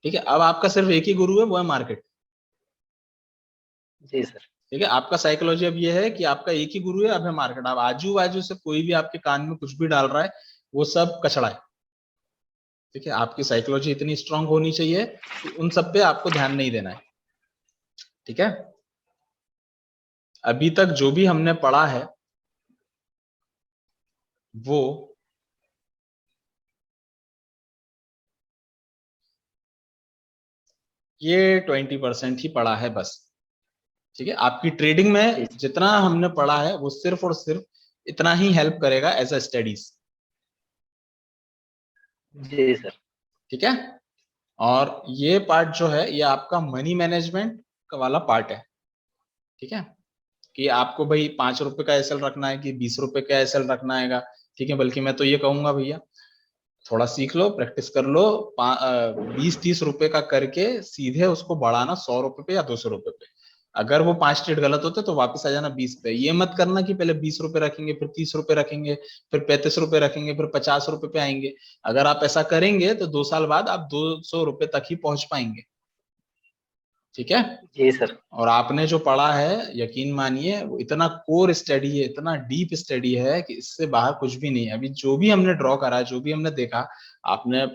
ठीक है, अब आपका सिर्फ एक ही गुरु है, वो है मार्केट। जी सर। ठीक है, आपका साइकोलॉजी अब ये है कि आपका एक ही गुरु है, अब है मार्केट। अब आजू बाजू से कोई भी आपके कान में कुछ भी डाल रहा है, वो सब कचड़ा है। ठीक है, आपकी साइकोलॉजी इतनी स्ट्रांग होनी चाहिए कि उन सब पे आपको ध्यान नहीं देना है। ठीक है, अभी तक जो भी हमने पढ़ा है वो ये 20% ही पढ़ा है बस। ठीक है, आपकी ट्रेडिंग में जितना हमने पढ़ा है वो सिर्फ और सिर्फ इतना ही हेल्प करेगा एज अ स्टडीज। जी सर। ठीक है, और ये पार्ट जो है ये आपका मनी मैनेजमेंट का वाला पार्ट है। ठीक है, कि आपको भाई 5 रुपए का एसएल रखना है कि 20 रुपए का एसएल रखना है। ठीक है, बल्कि मैं तो ये कहूंगा भैया थोड़ा सीख लो, प्रैक्टिस कर लो, 20-30 रुपए का करके सीधे उसको बढ़ाना 100 रुपए पे या 200 रुपए पे। अगर वो 5 ट्रेड गलत होते तो वापस आ जाना 20 पे। ये मत करना कि पहले 20 रुपए रखेंगे, फिर 30 रुपए रखेंगे, फिर 35 रुपए रखेंगे, फिर 50 रुपए पे आएंगे। अगर आप ऐसा करेंगे तो 2 साल बाद आप 200 रुपए तक ही पहुंच पाएंगे। ठीक है, जी सर। और आपने जो पढ़ा है यकीन मानिए वो इतना कोर स्टडी है, इतना डीप स्टडी है कि इससे बाहर कुछ भी नहीं है। अभी जो भी हमने ड्रॉ करा है, जो भी हमने देखा, आपने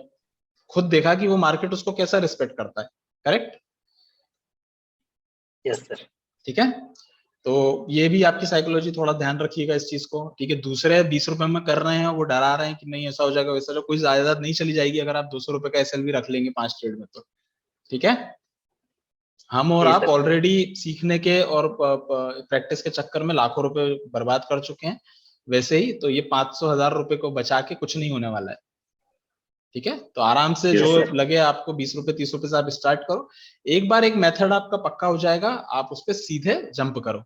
खुद देखा कि वो मार्केट उसको कैसा रिस्पेक्ट करता है। करेक्ट? Yes sir. ठीक है, तो ये भी आपकी साइकोलॉजी थोड़ा ध्यान रखिएगा इस चीज को। ठीक है, दूसरे 20 रुपए में कर रहे हैं, वो डरा रहे हैं कि नहीं ऐसा हो जाएगा वैसा हो, कोई ज्यादा नहीं चली जाएगी अगर आप 200 रुपए का एसएल भी रख लेंगे 5 ट्रेड में तो। ठीक है, हम और जी आप सर। ऑलरेडी सीखने के और प्रैक्टिस के चक्कर में लाखों रुपए बर्बाद कर चुके हैं। वैसे ही तो ये 500-1000 रुपए को बचा के कुछ नहीं होने वाला है। ठीक है, तो आराम से जो यस सर। लगे आपको 20 रुपए 30 रुपए से आप स्टार्ट करो। एक बार एक मेथड आपका पक्का हो जाएगा, आप उस पर सीधे जंप करो।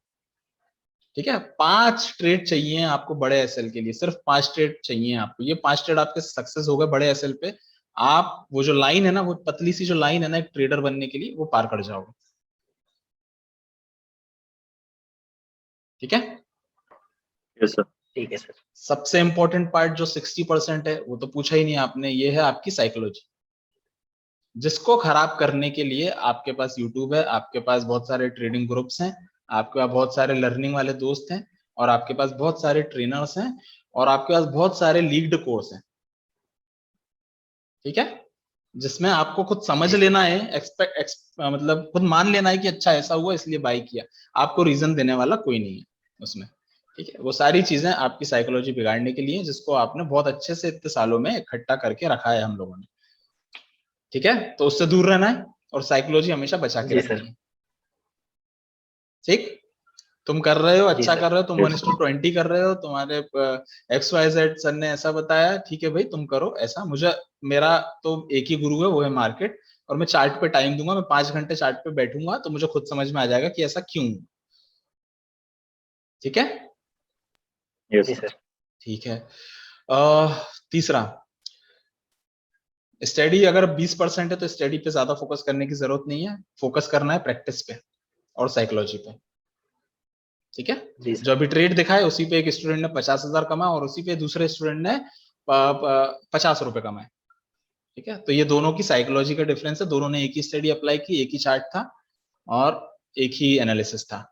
ठीक है, 5 ट्रेड चाहिए आपको बड़े एसएल के लिए, सिर्फ 5 ट्रेड चाहिए आपको। ये 5 ट्रेड आपके सक्सेस हो गए बड़े एसएल पे, आप वो जो लाइन है ना, वो पतली सी जो लाइन है ना एक ट्रेडर बनने के लिए, वो पार कर जाओगे। ठीक है, यस सर। ठीक है सर। सबसे इंपॉर्टेंट पार्ट जो 60% है वो तो पूछा ही नहीं आपने, ये है आपकी साइकोलॉजी, जिसको खराब करने के लिए आपके पास यूट्यूब है, आपके पास बहुत सारे ट्रेडिंग ग्रुप्स हैं, आपके पास बहुत सारे लर्निंग वाले दोस्त हैं, और आपके पास बहुत सारे ट्रेनर्स हैं, और आपके पास बहुत सारे लीग्ड कोर्स हैं। ठीक है, जिसमें आपको खुद समझ लेना है, मतलब खुद मान लेना है कि अच्छा ऐसा हुआ इसलिए बाई किया। आपको रीजन देने वाला कोई नहीं है उसमें। ठीक है, वो सारी चीजें आपकी साइकोलॉजी बिगाड़ने के लिए, जिसको आपने बहुत अच्छे से इतने सालों में इकट्ठा करके रखा है हम लोगों ने। ठीक है, तो उससे दूर रहना है और साइकोलॉजी हमेशा बचा के जी रखनी सर। है। ठीक, तुम कर रहे हो, जी अच्छा सर। कर रहे हो, तुम 1:20 कर रहे हो, तुम्हारे XYZ सर ने ऐसा बताया, ठीक है भाई तुम करो ऐसा। मुझे मेरा तो एक ही गुरु है, वो है मार्केट, और मैं चार्ट पे टाइम दूंगा, मैं 5 घंटे चार्ट पे बैठूंगा तो मुझे खुद समझ में आ जाएगा कि ऐसा क्यों। ठीक है, जी सर। ठीक है। तीसरा, स्टडी अगर 20% है तो स्टडी पे ज्यादा फोकस करने की जरूरत नहीं है, फोकस करना है प्रैक्टिस पे और साइकोलॉजी पे। ठीक है, जी जो सर। अभी ट्रेड दिखा है उसी पे एक स्टूडेंट ने 50,000 कमा और उसी पे दूसरे स्टूडेंट ने 50 रुपए कमाए। ठीक है, तो ये दोनों की साइकोलॉजी का डिफरेंस है, दोनों ने एक ही स्टडी अप्लाई की, एक ही चार्ट था और एक ही एनालिसिस था।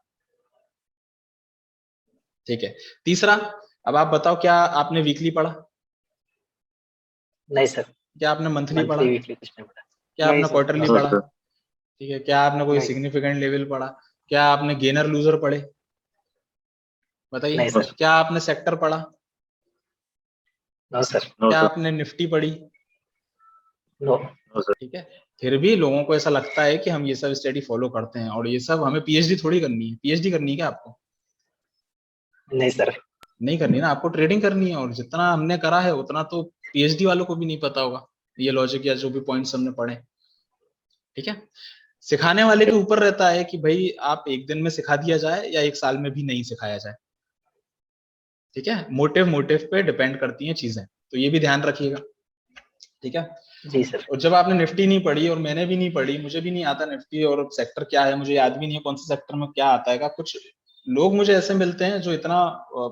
ठीक है, तीसरा, अब आप बताओ क्या आपने वीकली पढ़ा, नहीं सर। क्या आपने मंथली पढ़ा, मंथली वीकली कुछ नहीं पढ़ा। क्या नहीं आपने सर, क्वार्टरली नहीं पढ़ा? सर। ठीक है, क्या आपने कोई नहीं सर। सिग्निफिकेंट लेवल पढ़ा? क्या आपने गेनर लूजर पढ़े? बताइए, नहीं सर। क्या आपने सेक्टर पढ़ा? No sir. क्या आपने निफ्टी पढ़ी? नो। ठीक है, फिर भी लोगों को ऐसा लगता है कि हम ये सब स्टडी फॉलो करते हैं, और ये सब हमें पीएचडी थोड़ी करनी है। पीएचडी करनी है क्या आपको? नहीं सर। नहीं करनी ना, आपको ट्रेडिंग करनी है, और जितना हमने करा है उतना तो पीएचडी वालों को भी नहीं पता होगा, ये लॉजिक या जो भी पॉइंट्स हमने पढ़े। ठीक है, सिखाने वाले के ऊपर रहता है कि भाई आप एक दिन में सिखा दिया जाए या एक साल में भी नहीं सिखाया जाए। ठीक है, मोटिव मोटिव पे डिपेंड करती हैं चीजें, तो ये भी ध्यान रखिएगा। ठीक है, जी सर। और जब आपने निफ्टी नहीं पढ़ी और मैंने भी नहीं पढ़ी, मुझे भी नहीं आता निफ्टी और सेक्टर क्या है, मुझे याद भी नहीं है कौन से सेक्टर में क्या आता है। कुछ लोग मुझे ऐसे मिलते हैं जो इतना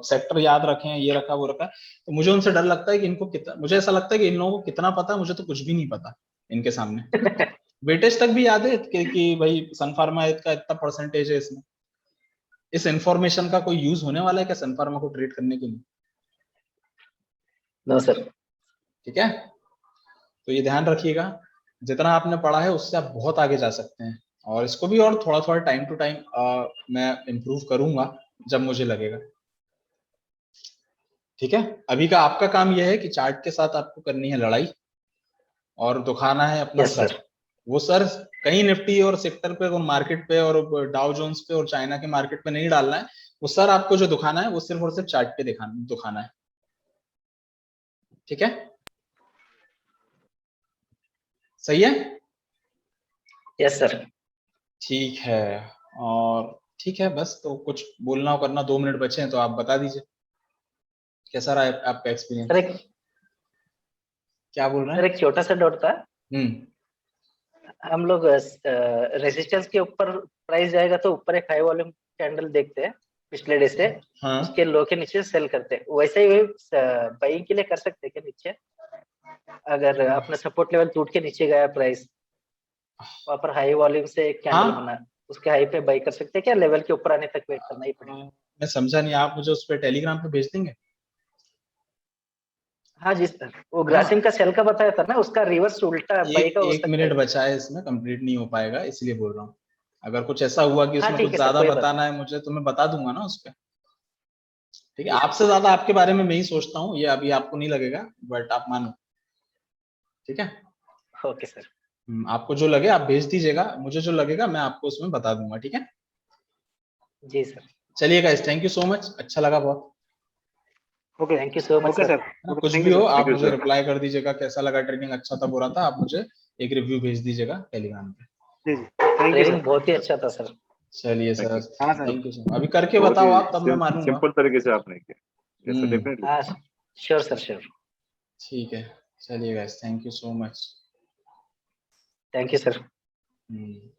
सेक्टर याद रखे हैं, ये रखा वो रखा, तो मुझे उनसे डर लगता है कि इनको कितना, मुझे ऐसा लगता है कि इन लोगों को कितना पता है, मुझे तो कुछ भी नहीं पता इनके सामने। वेटेज तक भी याद है कि भाई सन फार्मा का इतना परसेंटेज है इसमें? इस इंफॉर्मेशन का कोई यूज होने वाला है क्या सन फार्मा को ट्रेड करने के लिए? No sir. ठीक है, तो ये ध्यान रखिएगा, जितना आपने पढ़ा है उससे आप बहुत आगे जा सकते हैं, और इसको भी और थोड़ा थोड़ा टाइम टू टाइम मैं इम्प्रूव करूंगा जब मुझे लगेगा। ठीक है, अभी का आपका काम यह है कि चार्ट के साथ आपको करनी है लड़ाई और दिखाना है अपना यस सर। सर। वो सर कहीं निफ्टी और सेक्टर पे और मार्केट पे और डाउ जोन्स पे और चाइना के मार्केट पे नहीं डालना है। वो सर आपको जो दिखाना है वो सिर्फ और सिर्फ चार्ट पे दिखाना है। ठीक है, सही है। Yes sir. ठीक है, और ठीक है, बस तो कुछ बोलना और करना 2 मिनट बचे हैं तो आप बता दीजिए कैसा रहा है आपका सर एक्सपीरियंस? एक क्या बोल रहे सर हैं? एक छोटा सा डाउट था। हम्म। हम लोग रेजिस्टेंस के ऊपर प्राइस जाएगा तो ऊपर एक हाई वॉल्यूम कैंडल देखते हैं पिछले डे से, हाँ उसके लो के नीचे सेल करते हैं, वैसे ही बाइंग के लिए कर सकते हैं क्या नीचे? अगर अपना सपोर्ट लेवल टूट के नीचे गया प्राइस, वहां पर हाई वॉल्यूम से एक कैंडल हाँ, बना, उसके हाई पे बाई कर सकते हैं क्या? लेवल के ऊपर आने तक वेट करना ही पड़ेगा? मैं समझा नहीं, आप मुझे उस पर टेलीग्राम पे भेज देंगे? हाँ जी सर, वो ग्रासिम हाँ, का सेल का बताया था ना, उसका रिवर्स उल्टा बाई एक का हो एक सकता है मिनट क्या? बचा है इसमें, कंप्लीट नहीं हो पाएगा इसलिए बोल रहा हूँ। अगर कुछ ऐसा हुआ कि हाँ उसमें ठीक कुछ है सर, ज्यादा कोई बात बताना नहीं। है मुझे तो मैं बता दूंगा ना उस पर। ठीक है, ठीक है आपसे ज्यादा आपके बारे में मैं ही सोचता हूँ, ये अभी आपको नहीं लगेगा, बट आप मानो। ठीक है, सर। Okay sir. आपको जो लगे आप भेज दीजिएगा, मुझे जो लगेगा मैं आपको उसमें बता दूंगा। ठीक है, जी सर। चलिए guys, thank you so much, अच्छा लगा बहुत। Okay. Thank you so much okay sir. Sir. है ना, ओके, कुछ थैंक भी यू हो सर। आप थैंक यू मुझे सर। रिप्लाई कर दीजिएगा, कैसा लगा ट्रेनिंग, अच्छा था बुरा था, आप मुझे एक रिव्यू भेज दीजिएगा टेलीग्राम पे। जी जी, थैंक यू ट्रेनिंग सर। बहुत ही अच्छा था सर। चलिए थैंक सर, यू। हाँ सर। थैंक यू सर, अभी करके बहुत बताओ ही आप तब मैं मानूंगा। सिंपल तरीके से आपने किया। यस सर, हम्म। डेफिनेटली। हाँ श्योर सर, श्योर। ठीक है, चलिए guys, thank you so much. Thank you sir. Hmm.